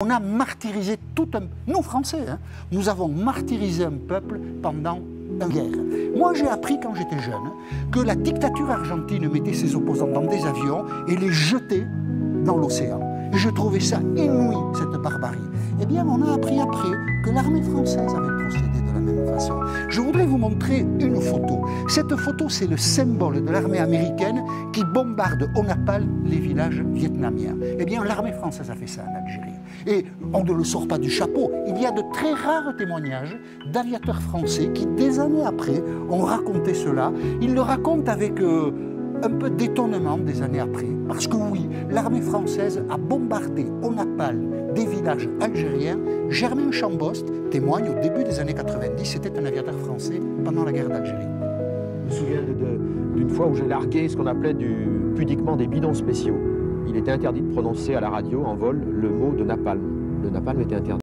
On a martyrisé nous Français, nous avons martyrisé un peuple pendant une guerre. Moi j'ai appris quand j'étais jeune que la dictature argentine mettait ses opposants dans des avions et les jetait dans l'océan. Et je trouvais ça inouï, cette barbarie. Eh bien on a appris après que l'armée française avait procédé de la même façon. Je voudrais vous montrer une photo. Cette photo c'est le symbole de l'armée américaine qui bombarde au napalm les villages vietnamiens. Eh bien l'armée française a fait ça en Algérie. Et on ne le sort pas du chapeau. Il y a de très rares témoignages d'aviateurs français qui, des années après, ont raconté cela. Ils le racontent avec un peu d'étonnement des années après. Parce que oui, l'armée française a bombardé au napalm des villages algériens. Germain Chambost témoigne au début des années 90. C'était un aviateur français pendant la guerre d'Algérie. Je me souviens d'une fois où j'ai largué ce qu'on appelait pudiquement des bidons spéciaux. Il était interdit de prononcer à la radio, en vol, le mot de napalm. Le napalm était interdit.